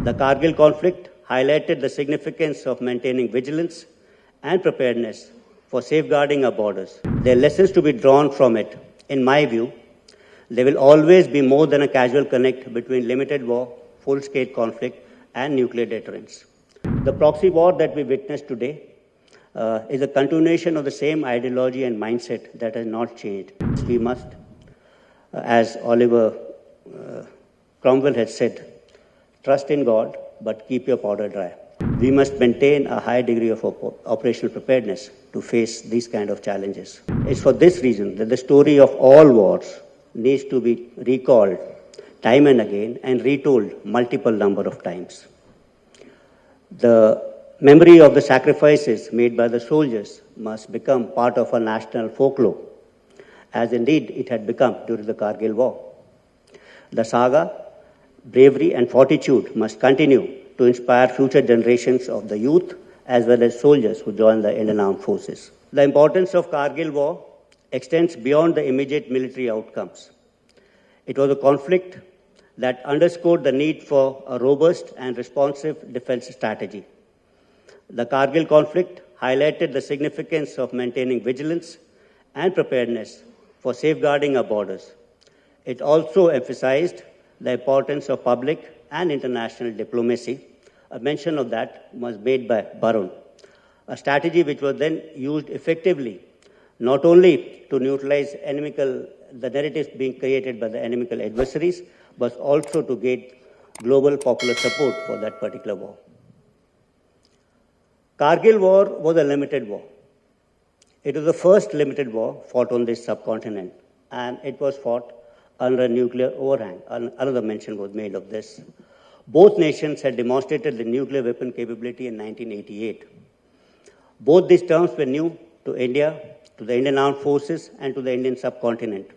The Kargil conflict highlighted the significance of maintaining vigilance and preparedness for safeguarding our borders. There are lessons to be drawn from it. In my view, there will always be more than a casual connect between limited war, full-scale conflict, and nuclear deterrence. The proxy war that we witness today is a continuation of the same ideology and mindset that has not changed. We must, as Oliver Cromwell had said, trust in God, but keep your powder dry. We must maintain a high degree of operational preparedness to face these kind of challenges. It's for this reason that the story of all wars needs to be recalled time and again and retold multiple number of times. The memory of the sacrifices made by the soldiers must become part of our national folklore, as indeed it had become during the Kargil War. The saga, bravery and fortitude must continue to inspire future generations of the youth as well as soldiers who join the Indian Armed Forces. The importance of Kargil War extends beyond the immediate military outcomes. It was a conflict that underscored the need for a robust and responsive defense strategy. The Kargil conflict highlighted the significance of maintaining vigilance and preparedness for safeguarding our borders. It also emphasized the importance of public and international diplomacy. A mention of that was made by Barun, a strategy which was then used effectively, not only to neutralize the narratives being created by the inimical adversaries, but also to gain global popular support for that particular war. Kargil War was a limited war. It was the first limited war fought on this subcontinent, and it was fought under a nuclear overhang. Another mention was made of this. Both nations had demonstrated the nuclear weapon capability in 1988. Both these terms were new to India, to the Indian Armed Forces, and to the Indian subcontinent.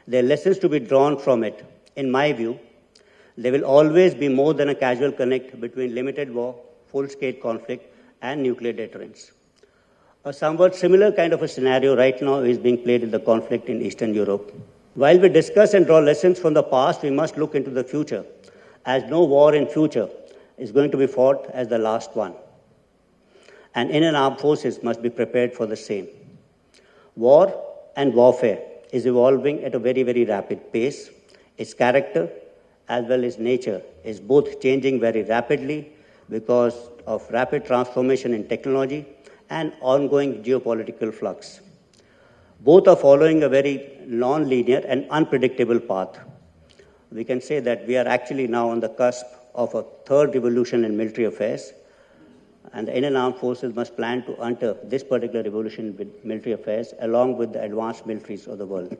There are lessons to be drawn from it. In my view, there will always be more than a casual connect between limited war, full-scale conflict, and nuclear deterrence. A somewhat similar kind of a scenario right now is being played in the conflict in Eastern Europe. While we discuss and draw lessons from the past, we must look into the future, as no war in future is going to be fought as the last one. And Indian Armed Forces must be prepared for the same. War and warfare is evolving at a very, very rapid pace. Its character as well as nature is both changing very rapidly because of rapid transformation in technology and ongoing geopolitical flux. Both are following a very non-linear and unpredictable path. We can say that we are actually now on the cusp of a third revolution in military affairs, and the Indian Armed Forces must plan to enter this particular revolution with military affairs along with the advanced militaries of the world.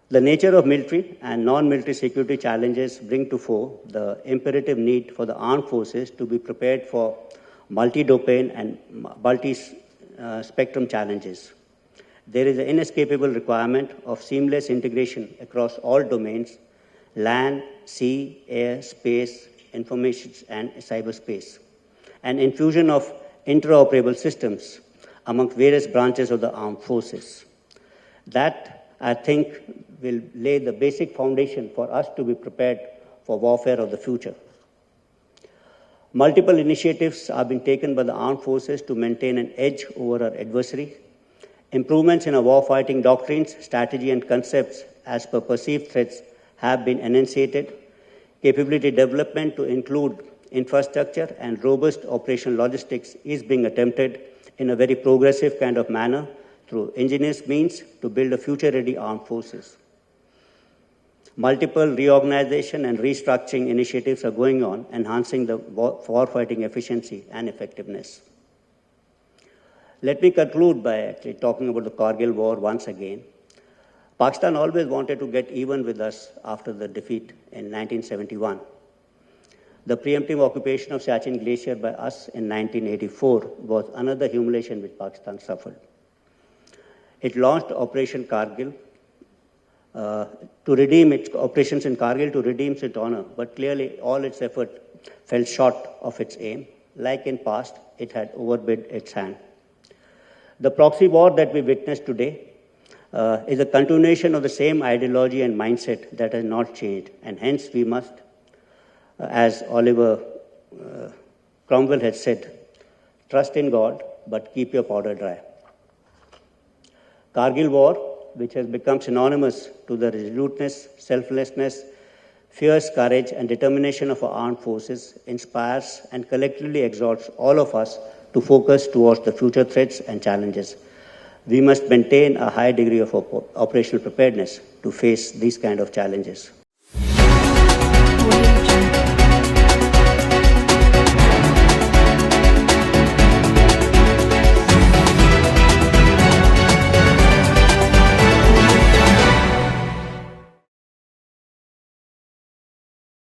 The nature of military and non-military security challenges bring to fore the imperative need for the armed forces to be prepared for multi-domain and multi-spectrum challenges. There is an inescapable requirement of seamless integration across all domains: land, sea, air, space, information, and cyberspace, and infusion of interoperable systems amongst various branches of the armed forces. That, I think, will lay the basic foundation for us to be prepared for warfare of the future. Multiple initiatives are being taken by the armed forces to maintain an edge over our adversary. Improvements in our warfighting doctrines, strategy, and concepts as per perceived threats have been enunciated. Capability development to include infrastructure and robust operational logistics is being attempted in a very progressive kind of manner through ingenious means to build a future-ready armed forces. Multiple reorganization and restructuring initiatives are going on, enhancing the warfighting efficiency and effectiveness. Let me conclude by actually talking about the Kargil War once again. Pakistan always wanted to get even with us after the defeat in 1971. The preemptive occupation of Siachen Glacier by us in 1984 was another humiliation which Pakistan suffered. It launched Operation Kargil to redeem its operations in Kargil to redeem its honor, but clearly all its effort fell short of its aim. Like in past, it had overbid its hand. The proxy war that we witness today is a continuation of the same ideology and mindset that has not changed, and hence we must, As Oliver Cromwell had said, trust in God, but keep your powder dry. Kargil War, which has become synonymous to the resoluteness, selflessness, fierce courage, and determination of our armed forces, inspires and collectively exhorts all of us to focus towards the future threats and challenges. We must maintain a high degree of operational preparedness to face these kind of challenges.